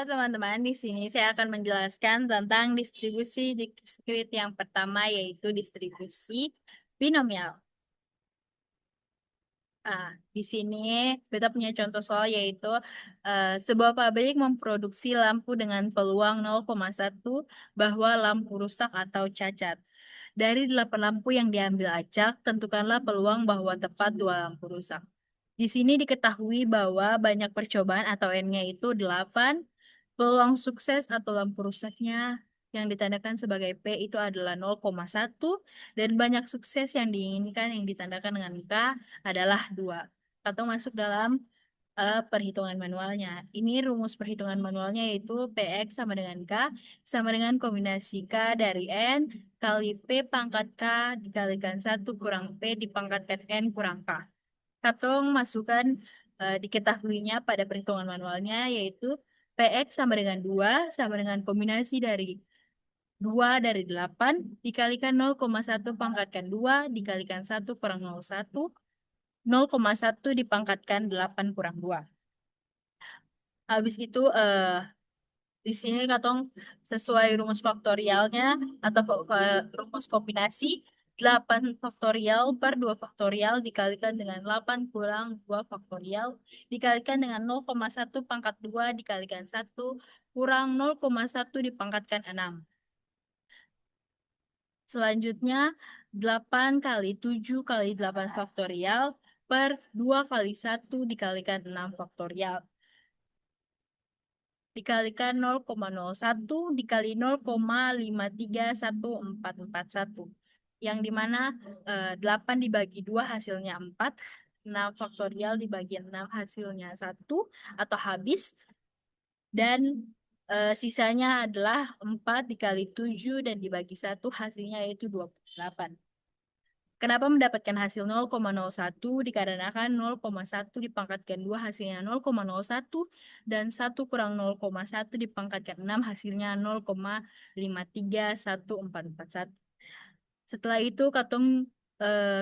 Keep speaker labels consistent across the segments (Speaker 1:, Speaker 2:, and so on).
Speaker 1: teman-teman, di sini saya akan menjelaskan tentang distribusi diskrit yang pertama, yaitu distribusi binomial. Nah, di sini kita punya contoh soal yaitu sebuah pabrik memproduksi lampu dengan peluang 0,1 bahwa lampu rusak atau cacat. Dari 8 lampu yang diambil acak, tentukanlah peluang bahwa tepat 2 lampu rusak. Di sini diketahui bahwa banyak percobaan atau N-nya itu 8, peluang sukses atau lampu rusaknya yang ditandakan sebagai P itu adalah 0,1, dan banyak sukses yang diinginkan yang ditandakan dengan K adalah 2. Atau masuk dalam perhitungan manualnya. Ini rumus perhitungan manualnya yaitu PX sama dengan K sama dengan kombinasi K dari N kali P pangkat K dikalikan 1 kurang P dipangkatkan N kurang K. Katong masukkan diketahuinya pada perhitungan manualnya yaitu PX sama dengan 2 sama dengan kombinasi dari 2 dari 8 dikalikan 0,1 pangkatkan 2 dikalikan 1 kurang 0,1, 0,1 dipangkatkan 8 kurang 2. Habis itu di sini katong sesuai rumus faktorialnya atau rumus kombinasi 8 faktorial per 2 faktorial dikalikan dengan 8 kurang 2 faktorial dikalikan dengan 0,1 pangkat 2 dikalikan 1 kurang 0,1 dipangkatkan 6. Selanjutnya 8 kali 7 kali 8 faktorial per 2 kali 1 dikalikan 6 faktorial dikalikan 0,01 dikali 0,53141, yang dimana 8 dibagi 2 hasilnya 4, 6 faktorial dibagi 6 hasilnya 1 atau habis, dan sisanya adalah 4 dikali 7 dan dibagi 1 hasilnya yaitu 28. Kenapa mendapatkan hasil 0,01? Dikarenakan 0,1 dipangkatkan 2 hasilnya 0,01 dan 1 kurang 0,1 dipangkatkan 6 hasilnya 0,53141. Setelah itu katong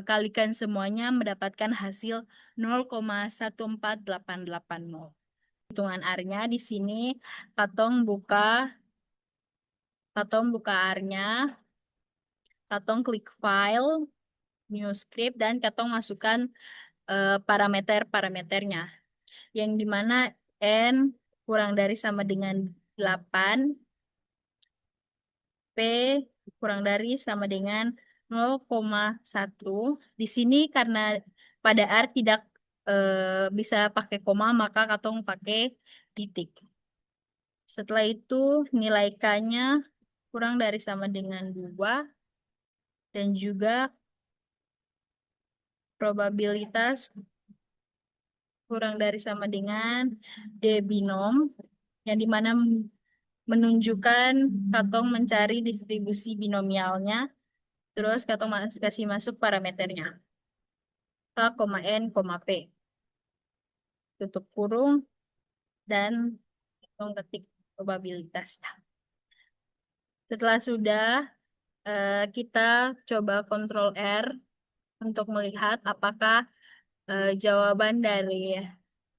Speaker 1: kalikan semuanya mendapatkan hasil 0,14880. Hitungan R-nya di sini katong buka R-nya, katong klik file, new script, dan katong masukkan parameternya yang dimana N kurang dari sama dengan 8, P kurang dari sama dengan 0,1. Di sini karena pada R tidak bisa pakai koma, maka katong pakai titik. Setelah itu nilai K-nya kurang dari sama dengan 2 dan juga probabilitas kurang dari sama dengan D binom, yang dimana menunjukkan katong mencari distribusi binomialnya, terus katong kasih masuk parameternya K, N, P, tutup kurung, dan katong ketik probabilitasnya. Setelah sudah kita coba Ctrl R untuk melihat apakah jawaban dari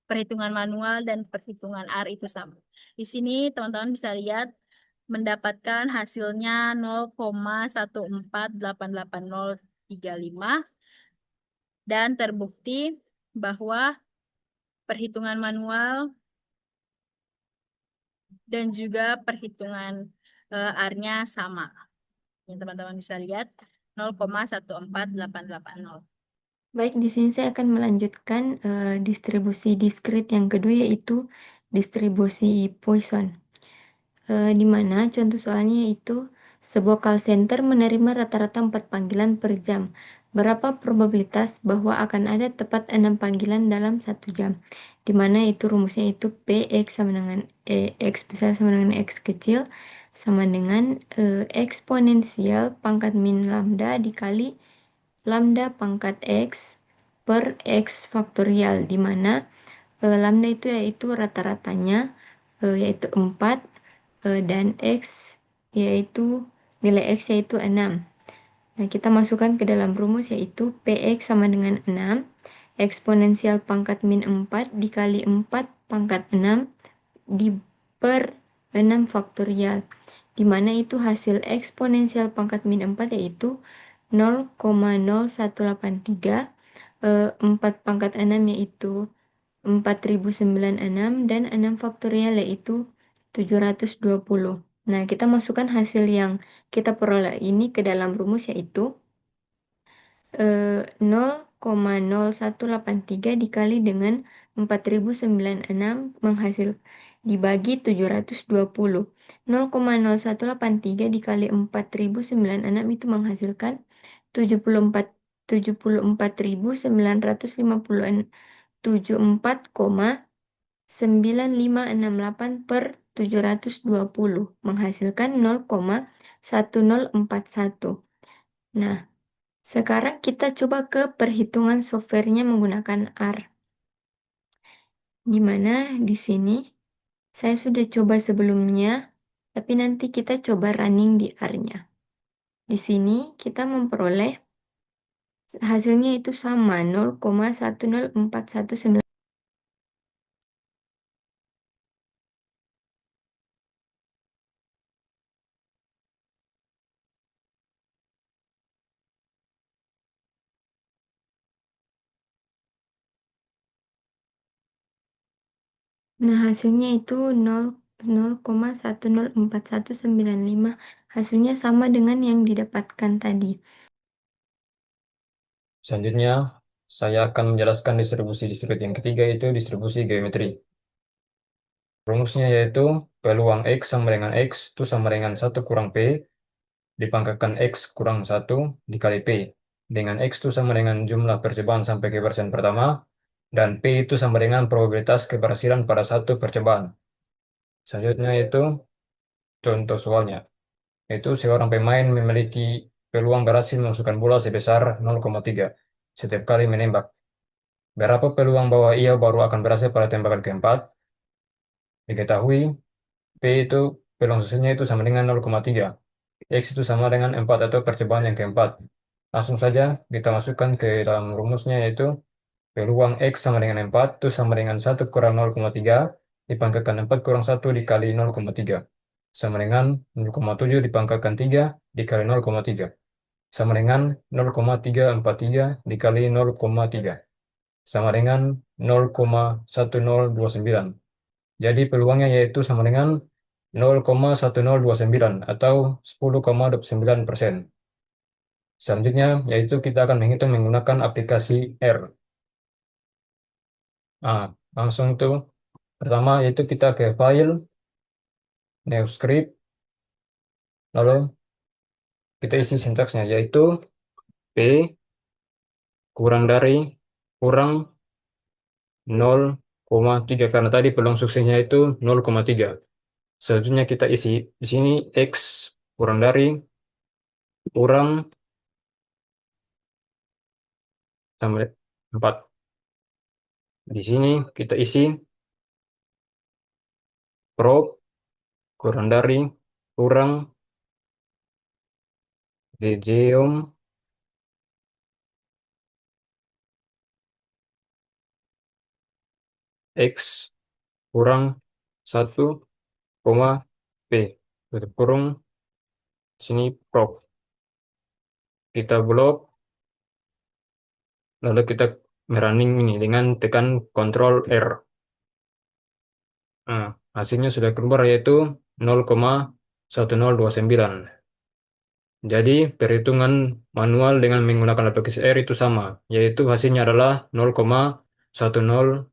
Speaker 1: perhitungan manual dan perhitungan R itu sama. Di sini teman-teman bisa lihat mendapatkan hasilnya 0,1488035, dan terbukti bahwa perhitungan manual dan juga perhitungan R-nya sama. Yang teman-teman bisa lihat 0,14880.
Speaker 2: Baik, di sini saya akan melanjutkan distribusi diskrit yang kedua, yaitu distribusi Poisson. Di mana contoh soalnya yaitu sebuah call center menerima rata-rata 4 panggilan per jam. Berapa probabilitas bahwa akan ada tepat 6 panggilan dalam 1 jam? Di mana itu rumusnya itu Px sama dengan X besar sama dengan X kecil sama dengan eksponensial pangkat min lambda dikali lambda pangkat X per X faktorial, di mana lambda itu yaitu rata-ratanya yaitu 4 dan X yaitu nilai X yaitu 6. Nah, kita masukkan ke dalam rumus yaitu Px sama dengan 6 eksponensial pangkat min 4 dikali 4 pangkat 6 per 6 faktorial, di mana itu hasil eksponensial pangkat min 4 yaitu 0,0183, 4 pangkat 6 yaitu 4096, dan 6 faktorial yaitu 720. Nah, kita masukkan hasil yang kita peroleh ini ke dalam rumus yaitu 0,0183 dikali dengan 4096 dibagi 720. 0,0183 dikali 4096 itu menghasilkan 74.964,9568 per 720 menghasilkan 0,1041. Nah, sekarang kita coba ke perhitungan softwarenya menggunakan R. Di mana di sini saya sudah coba sebelumnya, tapi nanti kita coba running di R-nya. Di sini kita memperoleh hasilnya itu sama 0,10419. Nah, hasilnya itu 0,104195. Hasilnya sama dengan yang didapatkan tadi.
Speaker 3: Selanjutnya, saya akan menjelaskan distribusi diskrit yang ketiga, yaitu distribusi geometri. Rumusnya yaitu peluang X sama dengan X itu sama dengan 1 kurang P dipangkatkan X kurang 1 dikali P. Dengan X itu sama dengan jumlah percobaan sampai ke persen pertama, dan P itu sama dengan probabilitas keberhasilan pada satu percobaan. Selanjutnya itu contoh soalnya. Yaitu seorang pemain memiliki peluang berhasil memasukkan bola sebesar 0,3 setiap kali menembak. Berapa peluang bahwa ia baru akan berhasil pada tembakan keempat? Diketahui P itu peluang suksesnya itu sama dengan 0,3. X itu sama dengan 4 atau percobaan yang keempat. Langsung saja kita masukkan ke dalam rumusnya yaitu peluang X sama dengan 4 itu sama dengan 1 kurang 0,3 dipangkatkan 4 kurang 1 dikali 0,3. Sama dengan 0,7 dipangkatkan 3 dikali 0,3. Sama dengan 0,343 dikali 0,3. Sama dengan 0,1029. Jadi peluangnya yaitu sama dengan 0,1029 atau 10,29%. Selanjutnya yaitu kita akan menghitung menggunakan aplikasi R. Nah, langsung tuh pertama yaitu kita ke file, new script, lalu kita isi sintaksnya yaitu P kurang dari kurang 0,3 karena tadi peluang suksesnya itu 0,3. Selanjutnya kita isi di sini X kurang dari kurang sampai 4. Di sini kita isi prob kurang dari kurang Dejeum X kurang 1, P. Tutup kurung, sini prob. Kita blok, lalu kita merunning ini dengan tekan Ctrl R. Nah, hasilnya sudah keluar yaitu 0,1029. Jadi perhitungan manual dengan menggunakan aplikasi R itu sama, yaitu hasilnya adalah 0,1029.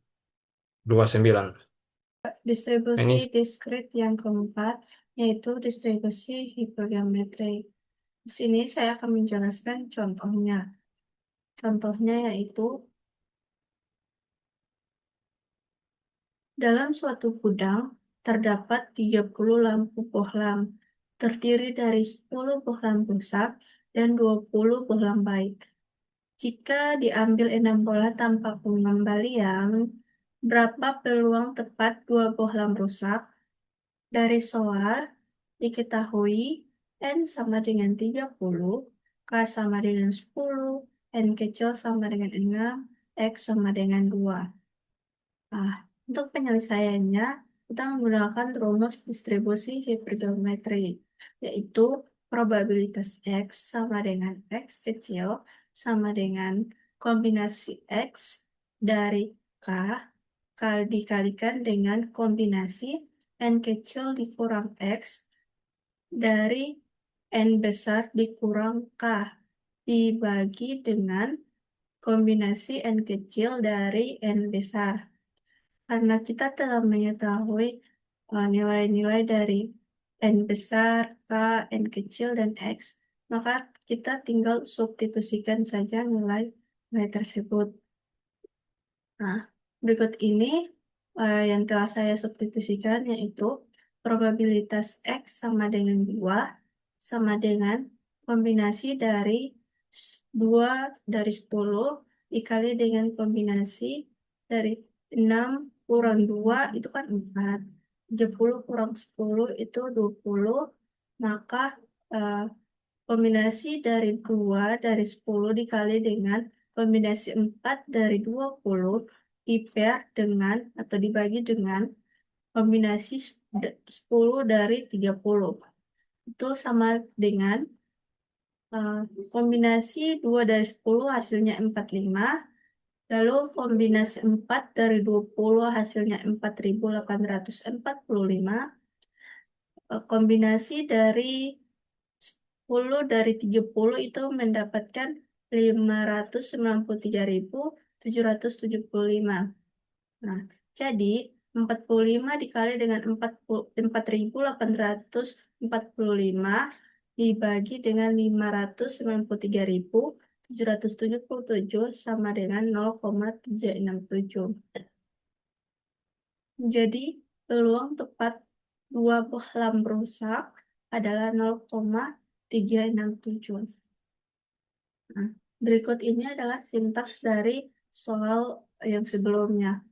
Speaker 1: Distribusi
Speaker 3: Ini
Speaker 1: diskrit yang keempat yaitu distribusi hipergeometrik. Di sini saya akan menjelaskan contohnya. Contohnya yaitu dalam suatu gudang terdapat 30 lampu bohlam, terdiri dari 10 bohlam rusak dan 20 bohlam baik. Jika diambil 6 bola tanpa pengembalian, berapa peluang tepat 2 bohlam rusak? Dari soal diketahui N sama dengan 30, K sama dengan 10, N kecil sama dengan 6, X sama dengan 2. Nah, untuk penyelesaiannya,
Speaker 4: kita menggunakan rumus distribusi hipergeometri, yaitu probabilitas X sama dengan X kecil sama dengan kombinasi X dari K dikalikan dengan kombinasi N kecil dikurang X dari N besar dikurang K dibagi dengan kombinasi N kecil dari N besar. Karena kita telah mengetahui nilai-nilai dari N besar, K, N kecil, dan X, maka kita tinggal substitusikan saja nilai tersebut. Nah, berikut ini yang telah saya substitusikan, yaitu probabilitas X sama dengan 2 sama dengan kombinasi dari 2 dari 10 dikali dengan kombinasi dari 6 kurang 2 itu kan 4. 10 kurang 10 itu 20. Maka eh, kombinasi dari 2 dari 10 dikali dengan kombinasi 4 dari 20 di-pair dengan atau dibagi dengan kombinasi 10 dari 30. Itu sama dengan kombinasi 2 dari 10 hasilnya 45. Lalu kombinasi 4 dari 20 hasilnya 4.845. Kombinasi dari 10 dari 30 itu mendapatkan 593.775. Nah, jadi 45 dikali dengan 4.845 dibagi dengan 593.777 sama dengan 0,367. Jadi, peluang tepat dua bohlam rusak adalah 0,367. Nah, berikut ini adalah sintaks dari soal yang sebelumnya.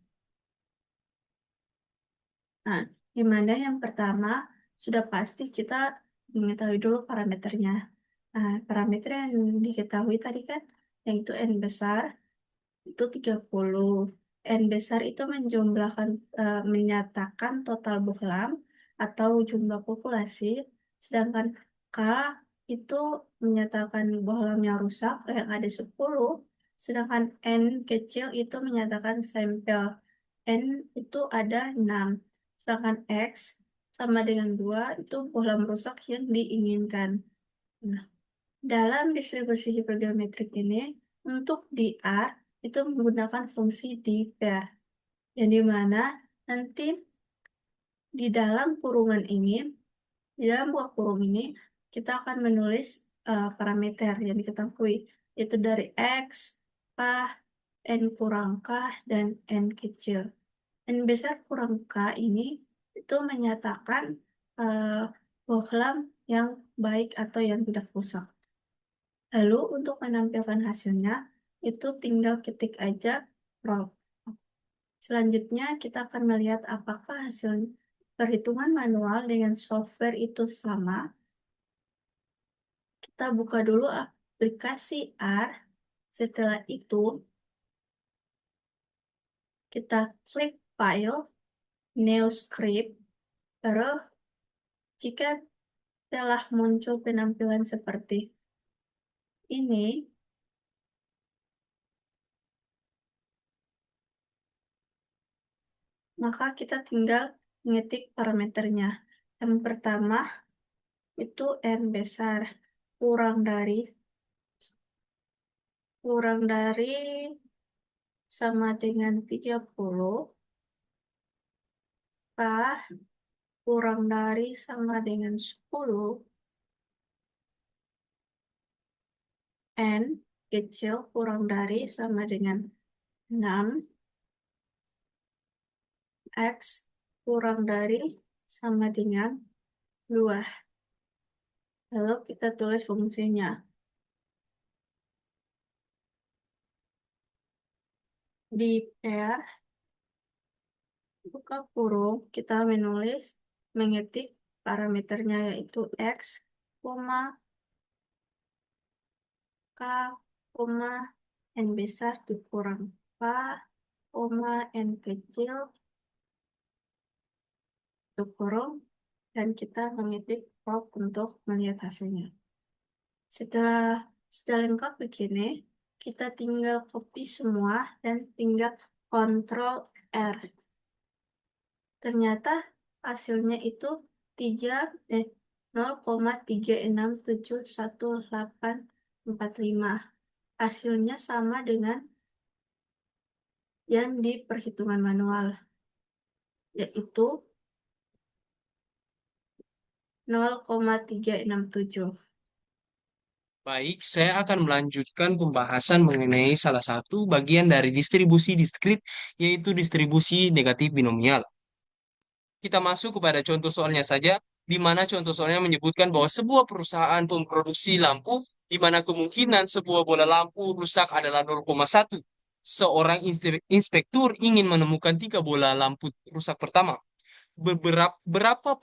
Speaker 4: Nah, di mana yang pertama sudah pasti kita mengetahui dulu parameternya. Nah, parameter yang diketahui tadi kan, yaitu N besar itu 30. N besar itu menyatakan total bohlam atau jumlah populasi, sedangkan K itu menyatakan bohlam yang rusak yang ada 10, sedangkan N kecil itu menyatakan sampel N itu ada 6, sedangkan X sama dengan 2 itu bohlam rusak yang diinginkan. Nah, dalam distribusi hipergeometrik ini, untuk di R itu menggunakan fungsi di-pair, yang dimana nanti di dalam kurungan ini, di dalam buah kurung ini, kita akan menulis parameter yang diketahui, yaitu dari X, K, N kurang K, dan N kecil. N besar kurang K ini itu menyatakan bohlam yang baik atau yang tidak rusak. Lalu untuk menampilkan hasilnya, itu tinggal ketik aja prop. Selanjutnya kita akan melihat apakah hasil perhitungan manual dengan software itu sama. Kita buka dulu aplikasi R. Setelah itu, kita klik File, New Script. Terus, jika telah muncul penampilan seperti ini, maka kita tinggal mengetik parameternya. Yang pertama itu N besar kurang dari sama dengan 30, K kurang dari sama dengan 10, N kecil kurang dari sama dengan 6, X kurang dari sama dengan 2. Lalu kita tulis fungsinya. Di pair, buka kurung, kita mengetik parameternya yaitu X, K, N besar dikurang K, N kecil tutup kurung, dan kita mengetik prop untuk melihat hasilnya. Setelah sudah lengkap begini, kita tinggal copy semua dan tinggal Ctrl R. Ternyata hasilnya itu 0,36711845. Hasilnya sama dengan yang di perhitungan manual, yaitu 0,367.
Speaker 5: Baik, saya akan melanjutkan pembahasan mengenai salah satu bagian dari distribusi diskrit, yaitu distribusi negatif binomial. Kita masuk kepada contoh soalnya saja, di mana contoh soalnya menyebutkan bahwa sebuah perusahaan pemproduksi lampu, di mana kemungkinan sebuah bola lampu rusak adalah 0,1. Seorang inspektur ingin menemukan 3 bola lampu rusak pertama. Berapa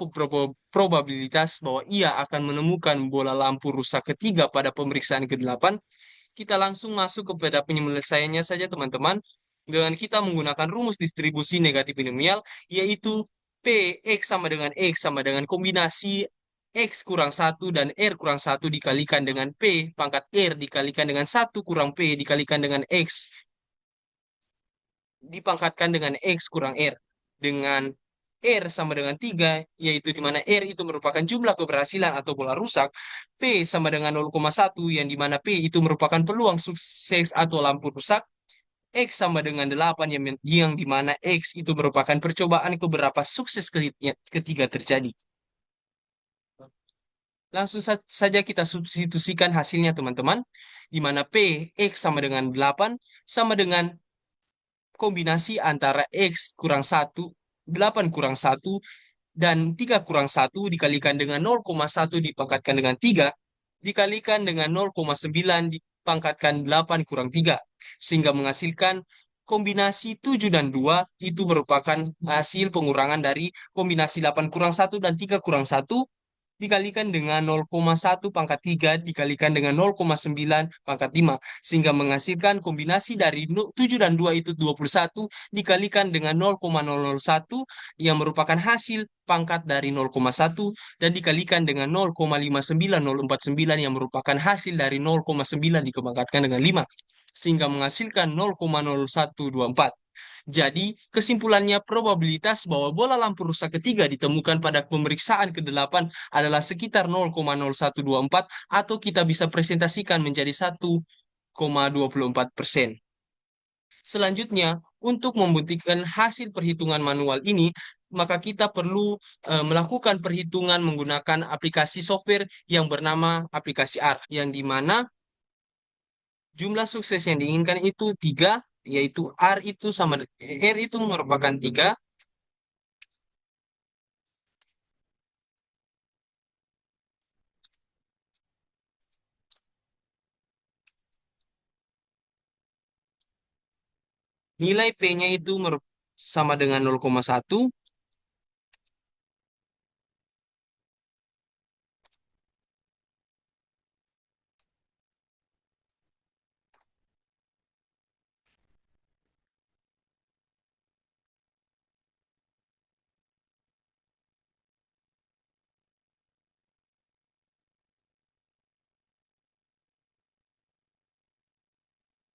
Speaker 5: probabilitas bahwa ia akan menemukan bola lampu rusak ketiga pada pemeriksaan ke-8? Kita langsung masuk kepada penyelesaiannya saja, teman-teman. Dengan kita menggunakan rumus distribusi negatif binomial, yaitu P, X sama dengan X sama dengan kombinasi X kurang 1 dan R kurang 1 dikalikan dengan P pangkat R dikalikan dengan 1 kurang P dikalikan dengan X dipangkatkan dengan X kurang R. Dengan R sama dengan 3, yaitu di mana R itu merupakan jumlah keberhasilan atau bola rusak, P sama dengan 0,1, yang di mana P itu merupakan peluang sukses atau lampu rusak, X sama dengan 8, yang di mana X itu merupakan percobaan keberapa sukses ketiga terjadi. Langsung saja kita substitusikan hasilnya, teman-teman, di mana P, X sama dengan 8, sama dengan kombinasi antara X kurang 1, 8 kurang 1, dan 3 kurang 1 dikalikan dengan 0,1 dipangkatkan dengan 3, dikalikan dengan 0,9 dipangkatkan 8 kurang 3, sehingga menghasilkan kombinasi 7 dan 2 itu merupakan hasil pengurangan dari kombinasi 8 kurang 1 dan 3 kurang 1 dikalikan dengan 0,1 pangkat 3 dikalikan dengan 0,9 pangkat 5, sehingga menghasilkan kombinasi dari 7 dan 2 itu 21 dikalikan dengan 0,001 yang merupakan hasil pangkat dari 0,1 dan dikalikan dengan 0,59049 yang merupakan hasil dari 0,9 dikepangkatkan dengan 5, sehingga menghasilkan 0,0124. Jadi, kesimpulannya probabilitas bahwa bola lampu rusak ketiga ditemukan pada pemeriksaan ke-8 adalah sekitar 0,0124 atau kita bisa presentasikan menjadi 1,24%. Selanjutnya, untuk membuktikan hasil perhitungan manual ini, maka kita perlu melakukan perhitungan menggunakan aplikasi software yang bernama aplikasi R, yang dimana jumlah sukses yang diinginkan itu 3, yaitu R itu merupakan 3, nilai P-nya itu sama dengan 0,1,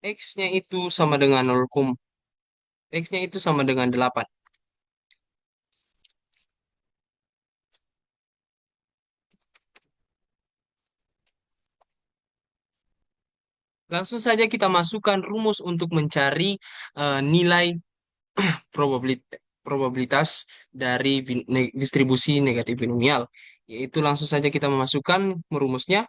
Speaker 5: X-nya itu sama dengan 0, X-nya itu sama dengan 8. Langsung saja kita masukkan rumus untuk mencari nilai probabilitas dari distribusi negatif binomial. Yaitu langsung saja kita memasukkan rumusnya.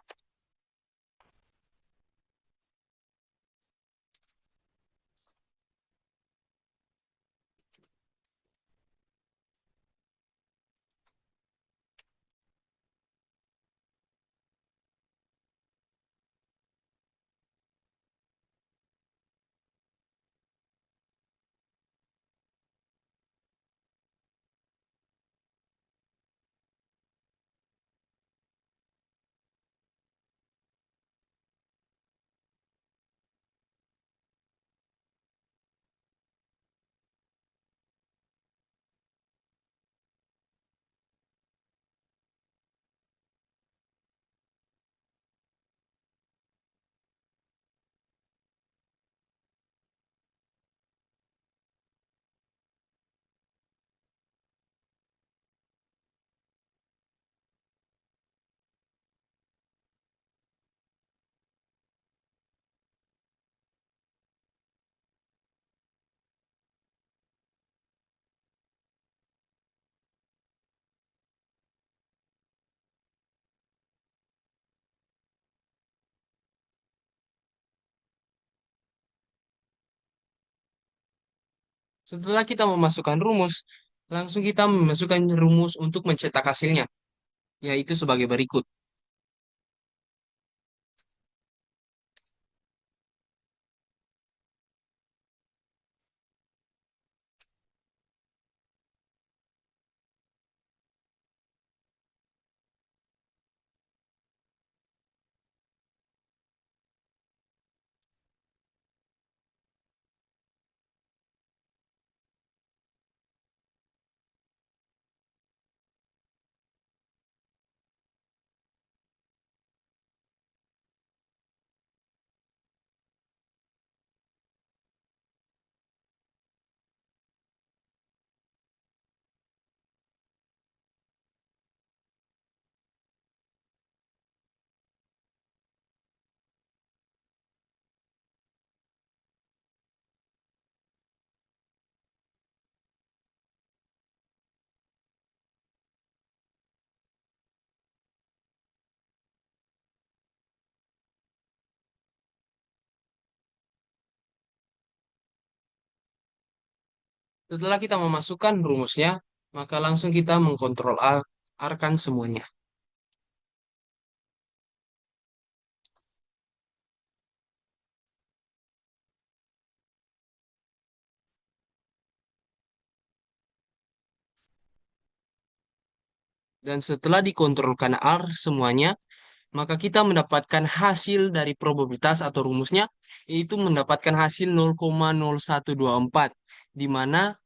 Speaker 5: Setelah kita memasukkan rumus, langsung kita memasukkan rumus untuk mencetak hasilnya, yaitu sebagai berikut. Setelah kita memasukkan rumusnya, maka langsung kita mengkontrol R-kan semuanya. Dan setelah dikontrolkan R semuanya, maka kita mendapatkan hasil dari probabilitas atau rumusnya, yaitu mendapatkan hasil 0,0124, di mana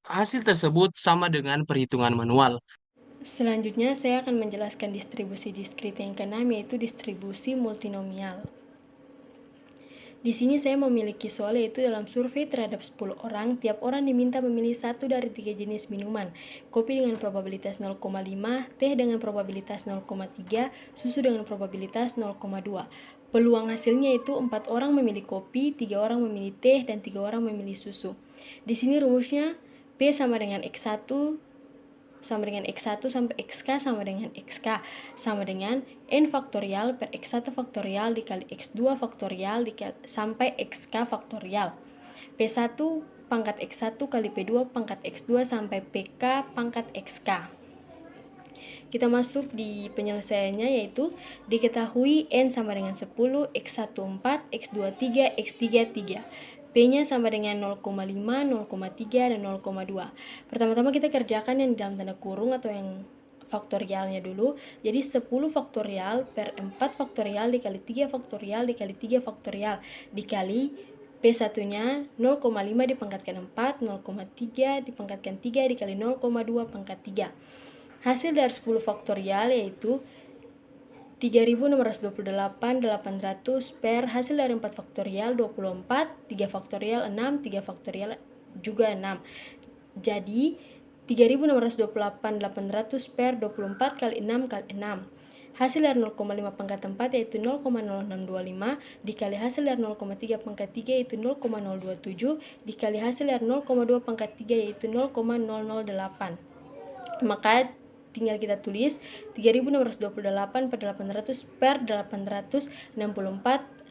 Speaker 5: hasil tersebut sama dengan perhitungan manual.
Speaker 6: Selanjutnya, saya akan menjelaskan distribusi diskrit yang keenam, yaitu distribusi multinomial. Di sini saya memiliki soal, yaitu dalam survei terhadap 10 orang, tiap orang diminta memilih satu dari 3 jenis minuman. Kopi dengan probabilitas 0,5, teh dengan probabilitas 0,3, susu dengan probabilitas 0,2. Peluang hasilnya itu 4 orang memilih kopi, 3 orang memilih teh, dan 3 orang memilih susu. Di sini rumusnya P sama dengan X1 sama dengan X1 sampai XK sama dengan XK sama dengan N faktorial per X1 faktorial dikali X2 faktorial sampai XK faktorial. P1 pangkat X1 kali P2 pangkat X2 sampai PK pangkat XK. Kita masuk di penyelesaiannya, yaitu diketahui N sama dengan 10, X1 4, X2 3, X3 3. P-nya sama dengan 0,5, 0,3, dan 0,2. Pertama-tama kita kerjakan yang di dalam tanda kurung atau yang faktorialnya dulu. Jadi 10 faktorial per 4 faktorial dikali 3 faktorial dikali 3 faktorial dikali P1-nya 0,5 dipangkatkan 4, 0,3 dipangkatkan 3 dikali 0,2 pangkat 3. Hasil dari 10 faktorial yaitu 3628.800 per hasil dari 4 faktorial 24, 3 faktorial 6, 3 faktorial juga 6. Jadi 3628.800 per 24 kali 6 kali 6. Hasil dari 0,5 pangkat 4 yaitu 0,0625 dikali hasil dari 0,3 pangkat 3 yaitu 0,027 dikali hasil dari 0,2 pangkat 3 yaitu 0,008. Maka tinggal kita tulis 3628 per 800 per 864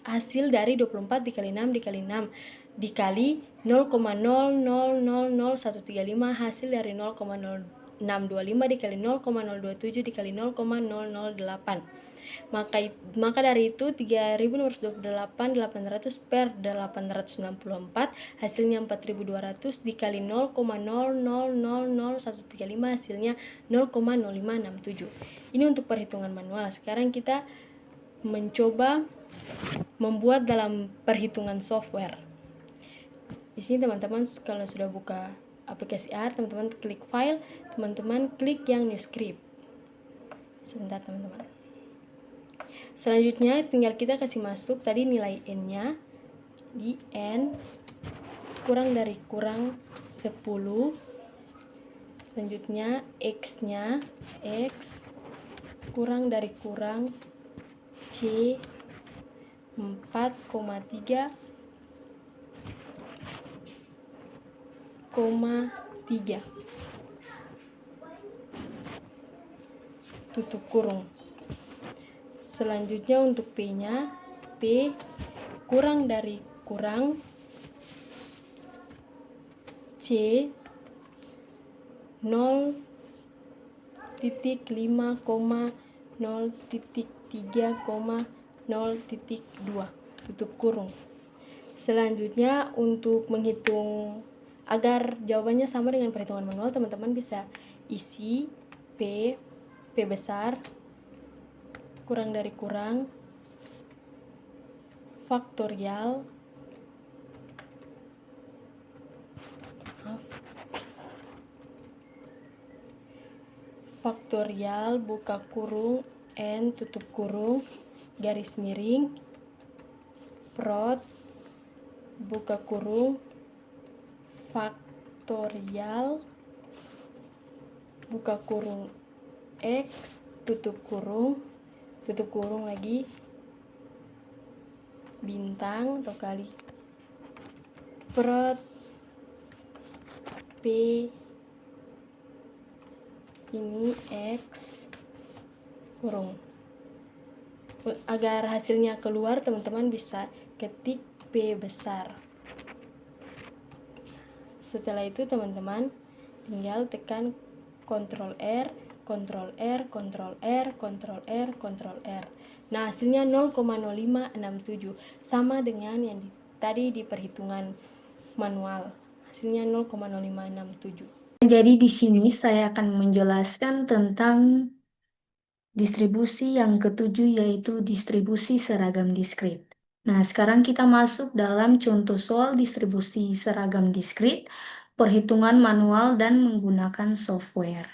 Speaker 6: hasil dari 24 dikali 6 dikali 6 dikali 0,000135 hasil dari 0,0625 dikali 0,027 dikali 0,008. Maka dari itu 3628.800 per 864 hasilnya 4200 dikali 0,000135 hasilnya 0,0567. Ini untuk perhitungan manual. Sekarang kita mencoba membuat dalam perhitungan software. Di sini teman-teman kalau sudah buka aplikasi R, teman-teman klik file, teman-teman klik yang new script. Sebentar teman-teman. Selanjutnya tinggal kita kasih masuk tadi nilai N-nya di N kurang dari kurang 10. Selanjutnya X-nya X kurang dari kurang C 4,3 tutup kurung. Selanjutnya untuk P-nya P kurang dari kurang C 0.5,0.3,0.2 tutup kurung. Selanjutnya untuk menghitung agar jawabannya sama dengan perhitungan manual, teman-teman bisa isi P besar, kurang dari kurang, faktorial, buka kurung, N tutup kurung, garis miring, prot, buka kurung, faktorial, buka kurung, X tutup kurung lagi, bintang atau kali, prot, P ini X kurung. Agar hasilnya keluar, teman-teman bisa ketik P besar. Setelah itu teman-teman tinggal tekan Ctrl R, Ctrl R, Ctrl R, Ctrl R, Ctrl R. Nah, hasilnya 0,0567, sama dengan yang tadi di perhitungan manual. Hasilnya 0,0567.
Speaker 2: Jadi di sini saya akan menjelaskan tentang distribusi yang ketujuh, yaitu distribusi seragam diskrit. Nah, sekarang kita masuk dalam contoh soal distribusi seragam diskrit, perhitungan manual dan menggunakan software.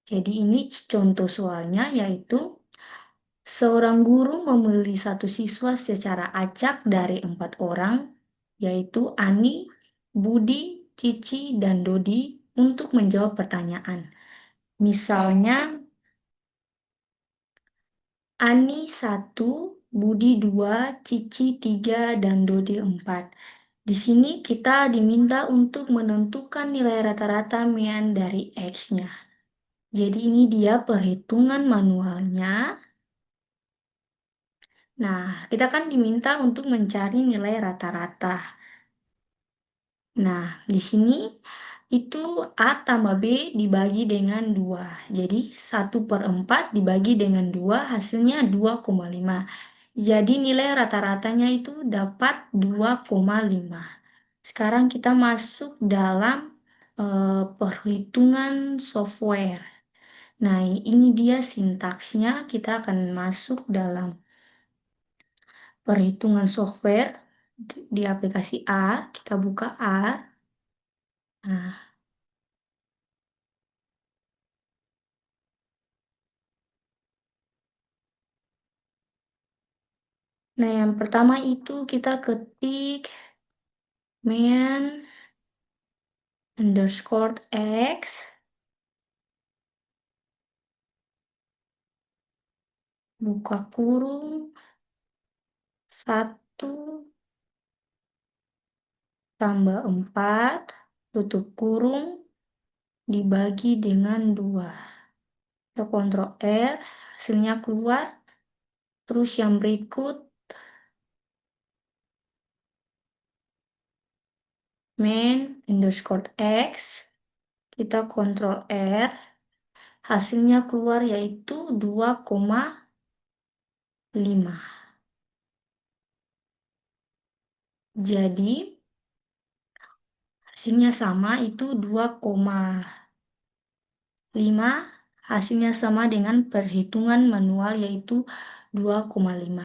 Speaker 2: Jadi ini contoh soalnya, yaitu seorang guru memilih satu siswa secara acak dari 4 orang, yaitu Ani, Budi, Cici, dan Dodi, untuk menjawab pertanyaan. Misalnya, Ani 1, Budi 2, Cici 3, dan Dodi 4. Di sini kita diminta untuk menentukan nilai rata-rata mean dari X-nya. Jadi ini dia perhitungan manualnya. Nah, kita kan diminta untuk mencari nilai rata-rata. Nah, di sini itu A tambah B dibagi dengan 2. Jadi 1/4 dibagi dengan 2 hasilnya 2,5. Jadi nilai rata-ratanya itu dapat 2,5. Sekarang kita masuk dalam perhitungan software. Nah, ini dia sintaksnya. Kita akan masuk dalam perhitungan software di aplikasi A. Kita buka A. Nah, yang pertama itu kita ketik main underscore X, buka kurung, 1 tambah 4, tutup kurung, dibagi dengan 2. Kita Ctrl R, hasilnya keluar. Terus yang berikut, main underscore X, kita Ctrl R, hasilnya keluar yaitu 2,5. Jadi hasilnya sama, itu 2,5, hasilnya sama dengan perhitungan manual yaitu 2,5.